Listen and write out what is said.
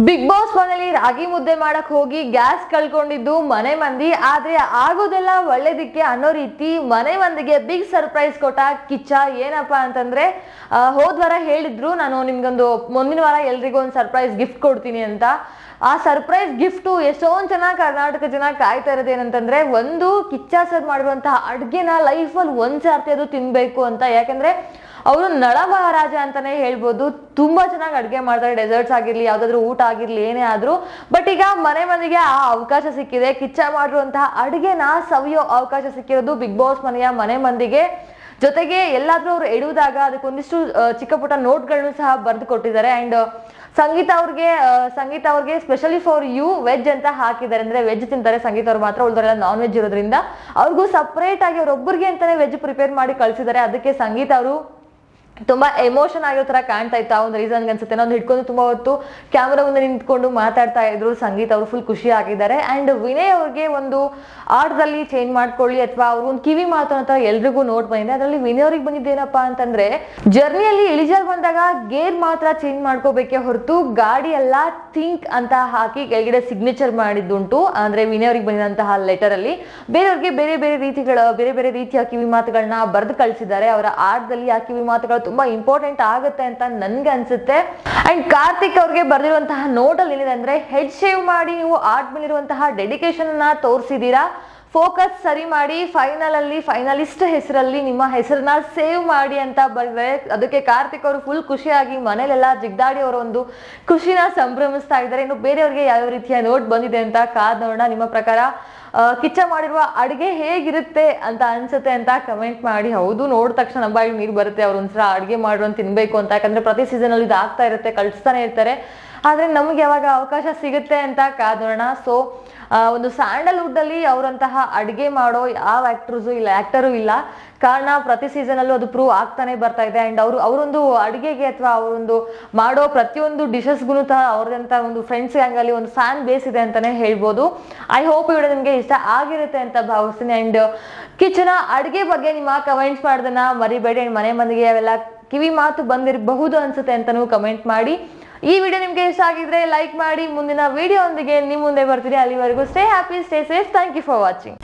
Big boss ಮನೇಲಿ ರಾಗಿ ಮುದ್ದೆ ಮಾಡಕ್ ಹೋಗಿ ಗ್ಯಾಸ್ ಕಳ್ಕೊಂಡಿದ್ದು ಮನೆ ಮಂದಿ, ಆದ್ರೆ ಆಗೋದೆಲ್ಲ ಒಳ್ಳೇದಕ್ಕೆ ಅನ್ನೋ ರೀತಿ ಮನೆ ಮಂದಿಗೆ ಬಿಗ್ ಸರ್ಪ್ರೈಸ್ ಕೊಟ್ಟ ಕಿಚ್ಚ. ಏನಪ್ಪಾ ಅಂತಂದ್ರೆ ಹೋದ್ವಾರ ಹೇಳಿದ್ರು ನಾನು ನಿಮ್ಗೊಂದು ಮುಂದಿನ ವಾರ ಎಲ್ರಿಗೂ ಒಂದು ಸರ್ಪ್ರೈಸ್ ಗಿಫ್ಟ್ ಕೊಡ್ತೀನಿ ಅಂತ. ಆ ಸರ್ಪ್ರೈಸ್ ಗಿಫ್ಟು ಎಷ್ಟೊಂದು ಜನ ಕರ್ನಾಟಕ ಜನ ಕಾಯ್ತಾ ಇರೋದು ಏನಂತಂದ್ರೆ, ಒಂದು ಕಿಚ್ಚ ಸರ್ ಮಾಡಿರುವಂತಹ ಅಡ್ಗೆನ ಲೈಫಲ್ಲಿ ಒಂದ್ಸರ್ತಿ ಅದು ತಿನ್ಬೇಕು ಅಂತ. ಯಾಕಂದ್ರೆ ಅವರು ನಳ ಮಹಾರಾಜ ಅಂತಾನೆ ಹೇಳ್ಬೋದು. ತುಂಬಾ ಚೆನ್ನಾಗಿ ಅಡ್ಗೆ ಮಾಡ್ತಾರೆ, ಡೆಸರ್ಟ್ಸ್ ಆಗಿರ್ಲಿ, ಯಾವ್ದಾದ್ರು ಊಟ ಆಗಿರ್ಲಿ, ಏನೇ ಆದ್ರೂ. ಬಟ್ ಈಗ ಮನೆ ಮಂದಿಗೆ ಆ ಅವಕಾಶ ಸಿಕ್ಕಿದೆ. ಕಿಚ್ಚ ಮಾಡಿರುವಂತಹ ಅಡ್ಗೆನ ಸವಿಯೋ ಅವಕಾಶ ಸಿಕ್ಕಿರೋದು ಬಿಗ್ ಬಾಸ್ ಮನೆಯ ಮನೆ ಮಂದಿಗೆ. ಜೊತೆಗೆ ಎಲ್ಲಾದ್ರೂ ಅವ್ರು ಎಡುವುದಾಗ ಅದಕ್ಕೊಂದಿಷ್ಟು ಚಿಕ್ಕ ಪುಟ್ಟ ನೋಟ್ಗಳನ್ನು ಸಹ ಬರೆದು ಕೊಟ್ಟಿದ್ದಾರೆ. ಅಂಡ್ ಸಂಗೀತ ಅವ್ರಿಗೆ ಸ್ಪೆಷಲಿ ಫಾರ್ ಯು ವೆಜ್ ಅಂತ ಹಾಕಿದ್ದಾರೆ. ಅಂದ್ರೆ ವೆಜ್ ತಿಂತಾರೆ ಸಂಗೀತ ಅವ್ರು ಮಾತ್ರ, ಉಳಿದವರೆಲ್ಲ ನಾನ್ ವೆಜ್ ಇರೋದ್ರಿಂದ ಅವ್ರಿಗೂ ಸಪ್ರೇಟ್ ಆಗಿ ಅವ್ರೊಬ್ಬರಿಗೆ ಅಂತಾನೆ ವೆಜ್ ಪ್ರಿಪೇರ್ ಮಾಡಿ ಕಳ್ಸಿದ್ದಾರೆ. ಅದಕ್ಕೆ ಸಂಗೀತ ಅವರು ತುಂಬಾ ಎಮೋಷನ್ ಆಗಿರೋ ತರ ಕಾಣ್ತಾ ಇತ್ತು. ಆ ಒಂದು ರೀಸನ್ ಅನ್ಸುತ್ತೆ. ನಾನು ಹಿಡ್ಕೊಂಡು ತುಂಬಾ ಹೊತ್ತು ಕ್ಯಾಮ್ರಾ ಮುಂದೆ ನಿಂತ್ಕೊಂಡು ಮಾತಾಡ್ತಾ ಇದ್ರು. ಸಂಗೀತ ಅವರು ಫುಲ್ ಖುಷಿ ಆಗಿದ್ದಾರೆ. ಅಂಡ್ ವಿನಯ್ ಅವ್ರಿಗೆ ಒಂದು ಆಟದಲ್ಲಿ ಚೇಂಜ್ ಮಾಡ್ಕೊಳ್ಳಿ ಅಥವಾ ಅವ್ರು ಒಂದು ಕಿವಿ ಮಾತು ಅಂತ ಎಲ್ರಿಗೂ ನೋಟ್ ಬಂದಿದೆ. ಅದರಲ್ಲಿ ವಿನಯ್ ಅವ್ರಿಗೆ ಬಂದಿದ್ದೇನಪ್ಪಾ ಅಂತಂದ್ರೆ, ಜರ್ನಿಯಲ್ಲಿ ಇಳಿಜಾರ್ ಬಂದಾಗ ಗೇರ್ ಮಾತ್ರ ಚೇಂಜ್ ಮಾಡ್ಕೋಬೇಕೆ ಹೊರತು ಗಾಡಿ ಎಲ್ಲ ಥಿಂಕ್ ಅಂತ ಹಾಕಿ ಕೆಳಗಡೆ ಸಿಗ್ನೇಚರ್ ಮಾಡಿದ್ದುಂಟು. ಅಂದ್ರೆ ವಿನಯ್ ಅವ್ರಿಗೆ ಬಂದಿದಂತಹ ಲೆಟರ್ ಅಲ್ಲಿ ಬೇರೆಯವ್ರಿಗೆ ಬೇರೆ ಬೇರೆ ರೀತಿಯ ಕಿವಿ ಮಾತುಗಳನ್ನ ಬರೆದು ಕಳಿಸಿದ್ದಾರೆ. ಅವರ ಆಟದಲ್ಲಿ ಆ ಕಿವಿ ಮಾತುಗಳು ತುಂಬಾ ಇಂಪಾರ್ಟೆಂಟ್ ಆಗುತ್ತೆ ಅಂತ ನನ್ಗೆ ಅನ್ಸುತ್ತೆ. ಅಂಡ್ ಕಾರ್ತಿಕ್ ಅವ್ರಿಗೆ ಬರ್ದಿರುವಂತಹ ನೋಟ್ ಅಲ್ಲಿ ಏನಿದೆ ಅಂದ್ರೆ, ಹೆಡ್ ಶೇವ್ ಮಾಡಿ ನೀವು ಆರ್ಟ್ ಮೇಲಿರುವಂತಹ ಡೆಡಿಕೇಶನ್ ಅನ್ನ ತೋರಿಸಿದೀರಾ, ಫೋಕಸ್ ಸರಿ ಮಾಡಿ ಫೈನಲಿಸ್ಟ್ ಹೆಸರಲ್ಲಿ ನಿಮ್ಮ ಹೆಸರನ್ನ ಸೇವ್ ಮಾಡಿ ಅಂತ ಬರ್ತಾರೆ. ಅದಕ್ಕೆ ಕಾರ್ತಿಕ್ ಅವರು ಫುಲ್ ಖುಷಿಯಾಗಿ ಮನೇಲೆಲ್ಲ ಜಿಗ್ದಾಡಿ ಅವರ ಒಂದು ಖುಷಿನ ಸಂಭ್ರಮಿಸ್ತಾ ಇದ್ದಾರೆ. ಇನ್ನು ಬೇರೆಯವ್ರಿಗೆ ಯಾವ ರೀತಿಯ ನೋಟ್ ಬಂದಿದೆ ಅಂತ ಕಾದ್ ನೋಡೋಣ. ನಿಮ್ಮ ಪ್ರಕಾರ ಕಿಚ್ಚ ಮಾಡಿರುವ ಅಡುಗೆ ಹೇಗಿರುತ್ತೆ ಅಂತ ಅನ್ಸುತ್ತೆ ಅಂತ ಕಮೆಂಟ್ ಮಾಡಿ. ಹೌದು, ನೋಡಿದ ತಕ್ಷಣ ನಮ್ಮ ಬಾಯಿಗೆ ನೀರು ಬರುತ್ತೆ. ಅವ್ರು ಒಂದ್ಸಲ ಅಡುಗೆ ಮಾಡುವಂತ ತಿನ್ಬೇಕು ಅಂತ. ಯಾಕಂದ್ರೆ ಪ್ರತಿ ಸೀಸನ್ ಅಲ್ಲಿ ಇದು ಆಗ್ತಾ ಇರುತ್ತೆ, ಕಳಿಸ್ತಾನೆ ಇರ್ತಾರೆ. ಆದ್ರೆ ನಮ್ಗೆ ಯಾವಾಗ ಅವಕಾಶ ಸಿಗುತ್ತೆ ಅಂತ ಕಾದ್ ನೋಡೋಣ. ಸೊ ಒಂದು ಸ್ಯಾಂಡಲ್ವುಡ್ ಅಲ್ಲಿ ಅವರಂತಹ ಅಡುಗೆ ಮಾಡೋ ಯಾವ ಆಕ್ಟರು ಇಲ್ಲ. ಕಾರಣ ಪ್ರತಿ ಸೀಸನ್ ಅಲ್ಲೂ ಅದು ಪ್ರೂವ್ ಆಗ್ತಾನೆ ಬರ್ತಾ ಇದೆ. ಅಂಡ್ ಅವರೊಂದು ಅಡುಗೆಗೆ ಅಥವಾ ಅವರೊಂದು ಮಾಡೋ ಪ್ರತಿಯೊಂದು ಡಿಶಸ್ಗೂ ಅವ್ರದಂತ ಒಂದು ಫ್ರೆಂಡ್ಸ್ ಗ್ಯಾಂಗ್ ಅಲ್ಲಿ ಒಂದು ಫ್ಯಾನ್ ಬೇಸ್ ಇದೆ ಅಂತಾನೆ ಹೇಳ್ಬೋದು. ಐ ಹೋಪ್ ಈ ವಿಡಿಯೋ ನಿಮ್ಗೆ ಇಷ್ಟ ಆಗಿರುತ್ತೆ ಅಂತ ಭಾವಿಸ್ತೀನಿ. ಅಂಡ್ ಕಿಚನ ಅಡುಗೆ ಬಗ್ಗೆ ನಿಮ್ಮ ಕಮೆಂಟ್ಸ್ ಮಾಡೋದನ್ನ ಮರಿಬೇಡಿ. ಅಂಡ್ ಮನೆ ಮಂದಿಗೆ ಅವೆಲ್ಲ ಕಿವಿ ಮಾತು ಬಂದಿರಬಹುದು ಅನ್ಸುತ್ತೆ ಅಂತಾನೂ ಕಮೆಂಟ್ ಮಾಡಿ. ಈ ವಿಡಿಯೋ ನಿಮ್ಗೆ ಇಷ್ಟ ಆಗಿದ್ರೆ ಲೈಕ್ ಮಾಡಿ. ಮುಂದಿನ ವಿಡಿಯೋ ಒಂದಿಗೆ ನಿಮ್ಮ ಮುಂದೆ ಬರ್ತೀನಿ. ಅಲ್ಲಿವರೆಗೂ stay happy, stay safe. Thank you for watching.